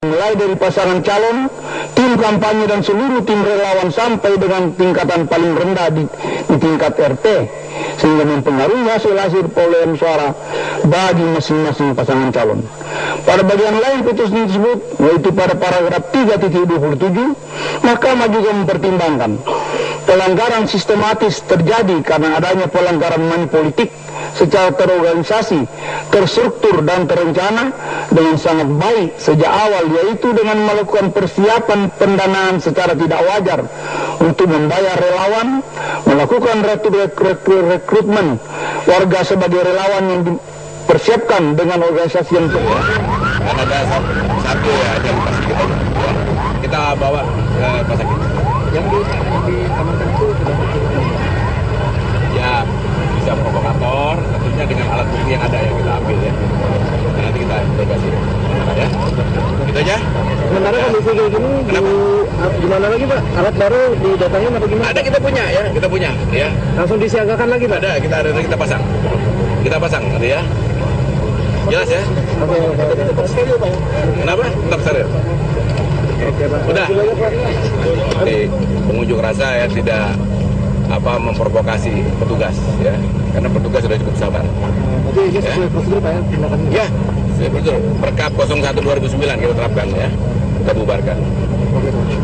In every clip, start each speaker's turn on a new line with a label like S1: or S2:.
S1: mulai dari pasangan calon, tim kampanye dan seluruh tim relawan sampai dengan tingkatan paling rendah di tingkat RT, sehingga mempengaruhi hasil perolehan suara bagi masing-masing pasangan calon. Pada bagian lain putusan tersebut, yaitu pada paragraf 3.27, Mahkamah juga mempertimbangkan pelanggaran sistematis terjadi karena adanya pelanggaran money politik secara terorganisasi, terstruktur dan terencana dengan sangat baik sejak awal, yaitu dengan melakukan persiapan pendanaan secara tidak wajar untuk membayar relawan, melakukan rekrutmen warga sebagai relawan yang dipersiapkan dengan organisasi yang tepat.
S2: Kan ada satu ya yang pasti kita bawa ke rumah sakit.
S3: Yang diamankan itu sudah
S2: Ya bisa provokator, tentunya dengan alat bukti yang ada yang kita ambil ya. Dan nanti kita interogasi ya. Gitu aja.
S3: sementara kondisi kayak gini.
S2: Kenapa?
S3: Gimana lagi Pak? Alat baru didatangin atau gimana?
S2: Ada, kita punya ya.
S3: Langsung disiagakan lagi Pak?
S2: Ada, kita pasang. Kita pasang nanti ya. Jelas ya?
S3: Oke. Tetap steril Pak?
S2: Kenapa? Tetap steril.
S3: Oke Pak.
S2: Udah. Jadi pengunjuk rasa ya tidak memprovokasi petugas ya, karena petugas sudah cukup sabar.
S3: Jadi ini sesuai prosedur Pak ya?
S2: Ya, betul. Perkap 01/2009 kita terapkan ya, kita bubarkan.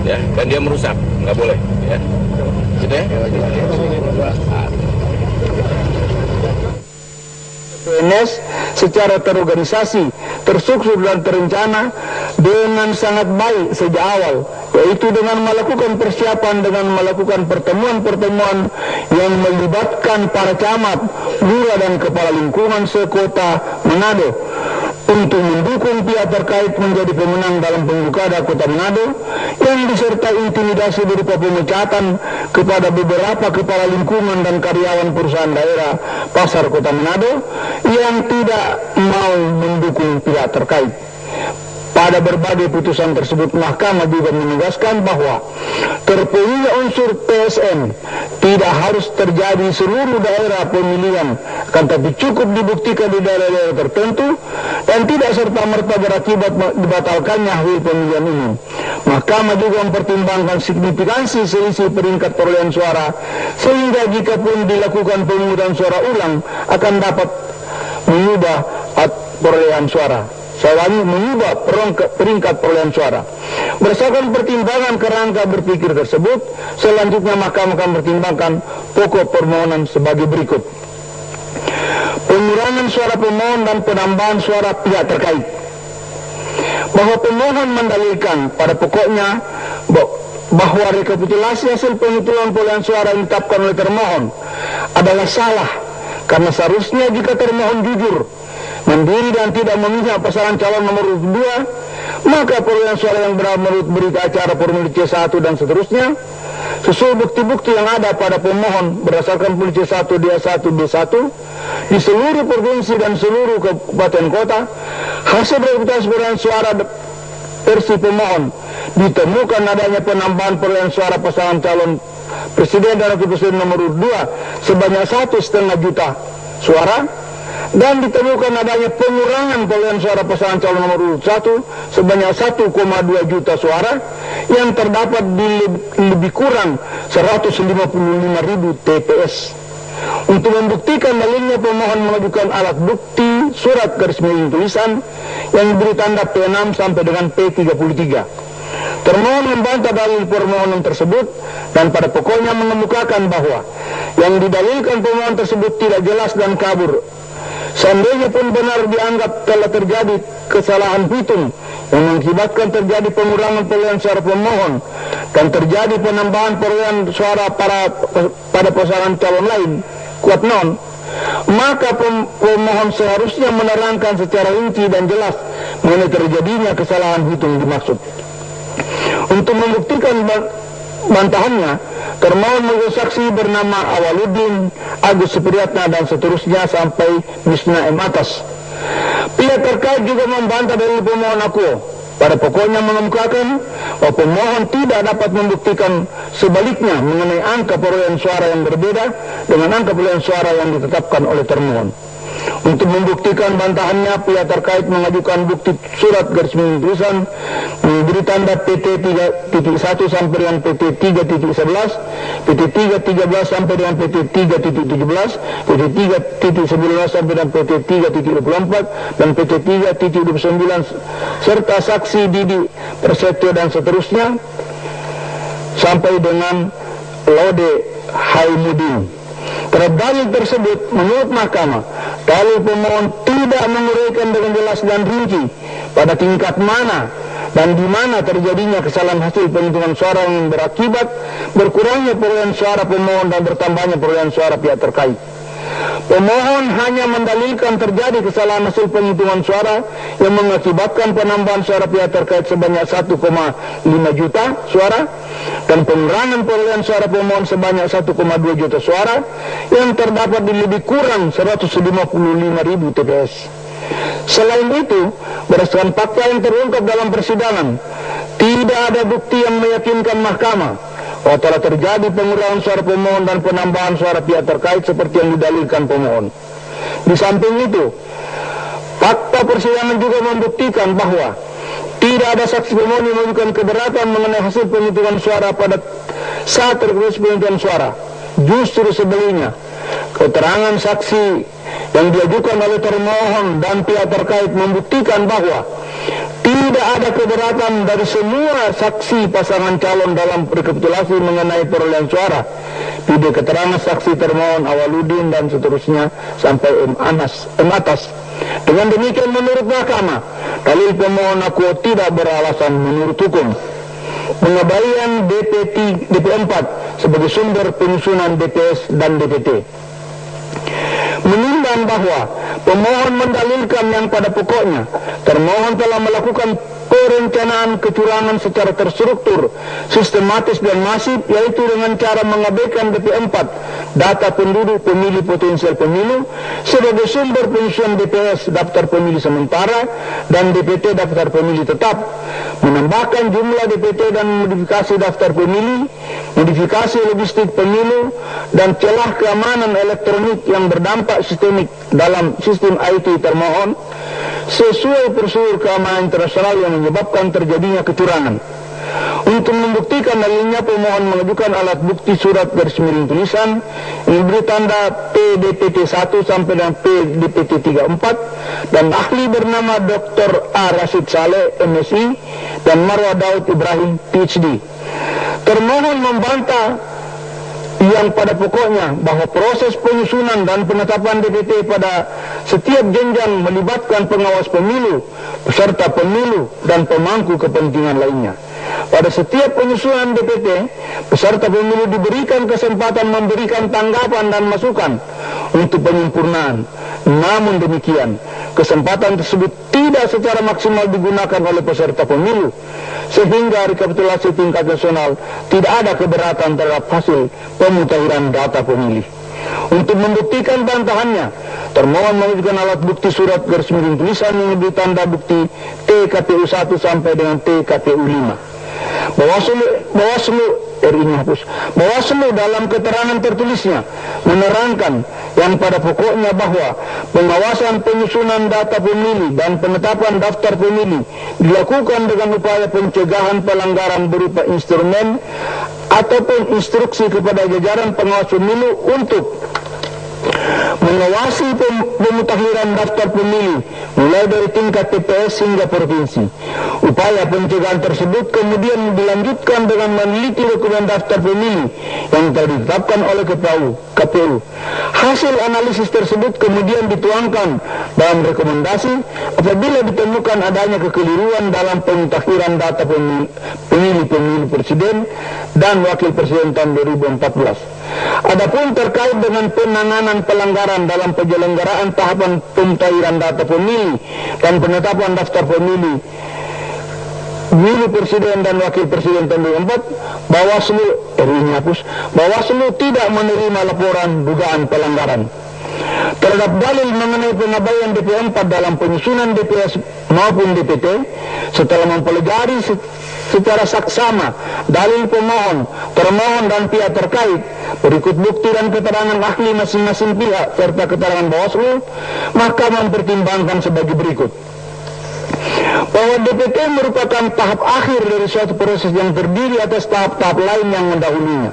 S2: Ya, dan dia merusak, nggak boleh ya. Gitu ya.
S1: PNS secara terorganisasi, terstruktur dan terencana dengan sangat baik sejak awal, yaitu dengan melakukan persiapan, dengan melakukan pertemuan-pertemuan yang melibatkan para camat, lurah dan kepala lingkungan sekota Manado untuk mendukung pihak terkait menjadi pemenang dalam Pilkada Kota Manado, yang disertai intimidasi berupa pemecatan kepada beberapa kepala lingkungan dan karyawan perusahaan daerah Pasar Kota Manado yang tidak mau mendukung pihak terkait. Pada berbagai putusan tersebut, Mahkamah juga menegaskan bahwa terpenuhi unsur PSN tidak harus terjadi seluruh daerah pemilihan, akan tapi cukup dibuktikan di daerah-daerah tertentu dan tidak serta-merta berakibat dibatalkannya hasil pemilihan umum. Mahkamah juga mempertimbangkan signifikansi selisih peringkat perolehan suara, sehingga jika pun dilakukan pemungutan suara ulang akan dapat mengubah perolehan suara. Soalnya mengubah peringkat perolehan suara. Berdasarkan pertimbangan kerangka berpikir tersebut, selanjutnya Mahkamah akan mempertimbangkan pokok permohonan sebagai berikut. Pengurangan suara pemohon dan penambahan suara pihak terkait. Bahwa pemohon mendalilkan pada pokoknya bahwa rekapitulasi hasil penghitungan perolehan suara yang ditetapkan oleh termohon adalah salah, karena seharusnya jika termohon jujur, mandiri dan tidak memihak pasangan calon nomor 2, maka perolehan suara yang benar menurut berita acara formulir C1 dan seterusnya sesuai bukti-bukti yang ada pada pemohon berdasarkan formulir C1 D1 B1 di seluruh provinsi dan seluruh kabupaten kota. Hasil rekapitulasi perolehan suara versi pemohon ditemukan adanya penambahan perolehan suara pasangan calon presiden dan wakil presiden nomor 2 sebanyak 1,5 juta suara, dan ditemukan adanya pengurangan perolehan suara pasangan calon nomor 1 sebanyak 1,2 juta suara yang terdapat di lebih kurang 155.000 TPS. Untuk membuktikan dalilnya, pemohon mengajukan alat bukti surat garis miring tulisan yang diberi tanda P6 sampai dengan P33. Termohon membantah dalil permohonan tersebut dan pada pokoknya mengemukakan bahwa yang didalilkan pemohon tersebut tidak jelas dan kabur. Seandainya pun benar dianggap telah terjadi kesalahan hitung yang mengakibatkan terjadi pengurangan perolehan suara pemohon dan terjadi penambahan perolehan suara pada pasangan calon lain, kuat non, maka pemohon seharusnya menerangkan secara rinci dan jelas mengenai terjadinya kesalahan hitung dimaksud. Untuk membuktikan bantahannya, termohon mengajukan saksi bernama Awaluddin, Agus Supriyatna dan seterusnya sampai Misna M atas. Pihak terkait juga membantah dari pemohon akuo. Pada pokoknya mengemukakan bahwa pemohon tidak dapat membuktikan sebaliknya mengenai angka perolehan suara yang berbeda dengan angka perolehan suara yang ditetapkan oleh termohon. Untuk membuktikan bantahannya, pihak terkait mengajukan bukti surat garis miring tulisan memberi tanda PT 3.1 sampai dengan PT 3.11, PT 3.13 sampai dengan PT 3.17, PT 3.19 sampai dengan PT 3.24 dan PT 3.29 serta saksi Didi Prasetyo dan seterusnya sampai dengan Lode Haimudin. Terhadap dalil tersebut, menurut mahkamah, dalil pemohon tidak menguraikan dengan jelas dan rinci pada tingkat mana dan di mana terjadinya kesalahan hasil penghitungan suara yang berakibat berkurangnya perolehan suara pemohon dan bertambahnya perolehan suara pihak terkait. Pemohon hanya mendalilkan terjadi kesalahan hasil penghitungan suara yang mengakibatkan penambahan suara pihak terkait sebanyak 1,5 juta suara dan pengurangan perolehan suara pemohon sebanyak 1,2 juta suara yang terdapat di lebih kurang 155.000 TPS. Selain itu, berdasarkan fakta yang terungkap dalam persidangan, tidak ada bukti yang meyakinkan mahkamah bahwa telah terjadi pengurangan suara pemohon dan penambahan suara pihak terkait seperti yang didalilkan pemohon. Di samping itu, fakta persidangan juga membuktikan bahwa tidak ada saksi pemohon yang menunjukkan keberatan mengenai hasil penghitungan suara pada saat terproses penghitungan suara. Justru sebaliknya, keterangan saksi yang diajukan oleh termohon dan pihak terkait membuktikan bahwa tidak ada keberatan dari semua saksi pasangan calon dalam rekapitulasi mengenai perolehan suara. Video keterangan saksi termohon Awaludin dan seterusnya sampai M atas. Dengan demikian menurut mahkamah, dalil pemohon akuo tidak beralasan menurut hukum. Pengembalian DP4 sebagai sumber penyusunan DPS dan DPT. Menimbang bahwa pemohon mendalilkan yang pada pokoknya termohon telah melakukan perencanaan kecurangan secara terstruktur, sistematis dan masif, yaitu dengan cara mengabaikan DP4 data penduduk pemilih potensial pemilu sebagai sumber penyusunan DPS daftar pemilih sementara dan DPT daftar pemilih tetap, menambahkan jumlah DPT dan modifikasi daftar pemilih, modifikasi logistik pemilu dan celah keamanan elektronik yang berdampak sistemik dalam sistem IT termohon sesuai prosedur keamanan internasional yang menyebabkan terjadinya kecurangan. Untuk membuktikan dalilnya, pemohon mengajukan alat bukti surat garis miring tulisan yang diberi tanda PDPT 1 sampai dengan PDPT 34 dan ahli bernama Dr. A. Rashid Saleh MSI dan Marwah Daud Ibrahim PhD. Termohon membantah yang pada pokoknya bahwa proses penyusunan dan penetapan DPT pada setiap jenjang melibatkan pengawas pemilu, peserta pemilu, dan pemangku kepentingan lainnya. Pada setiap penyusunan DPT, peserta pemilu diberikan kesempatan memberikan tanggapan dan masukan untuk penyempurnaan. Namun demikian, kesempatan tersebut tidak secara maksimal digunakan oleh peserta pemilu, sehingga rekapitulasi tingkat nasional tidak ada keberatan terhadap hasil pemutahiran data pemilih. Untuk membuktikan bantahannya, termohon mengajukan alat bukti surat garis miring tulisan yang diberi tanda bukti TKPU 1 sampai dengan TKPU 5. Bawaslu dalam keterangan tertulisnya menerangkan yang pada pokoknya bahwa pengawasan penyusunan data pemilih dan penetapan daftar pemilih dilakukan dengan upaya pencegahan pelanggaran berupa instrumen ataupun instruksi kepada jajaran pengawas pemilu untuk mengawasi pemutakhiran daftar pemilih mulai dari tingkat TPS hingga provinsi. Upaya pencegahan tersebut kemudian dilanjutkan dengan meneliti dokumen daftar pemilih yang telah ditetapkan oleh KPU. Hasil analisis tersebut kemudian dituangkan dalam rekomendasi apabila ditemukan adanya kekeliruan dalam pemutakhiran data pemilih presiden dan wakil presiden tahun 2014. Adapun terkait dengan penanganan pelanggaran dalam penyelenggaraan tahapan pemutakhiran data pemilih dan penetapan daftar pemilih presiden dan wakil presiden tahun 2004, Bawaslu tidak menerima laporan dugaan pelanggaran. Terhadap dalil mengenai pengabaian DP4 dalam penyusunan DPS maupun DPT setelah mempelajari secara saksama dalil pemohon, termohon dan pihak terkait, berikut bukti dan keterangan ahli masing-masing pihak serta keterangan Bawaslu, maka mempertimbangkan sebagai berikut. Bahwa DPT merupakan tahap akhir dari suatu proses yang terdiri atas tahap-tahap lain yang mendahulunya.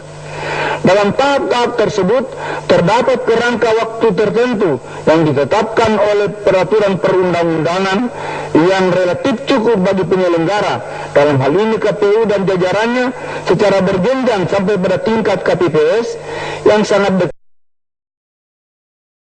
S1: Dalam tahap-tahap tersebut terdapat kerangka waktu tertentu yang ditetapkan oleh peraturan perundang-undangan yang relatif cukup bagi penyelenggara, dalam hal ini KPU dan jajarannya, secara berjenjang sampai pada tingkat KPPS yang sangat dekat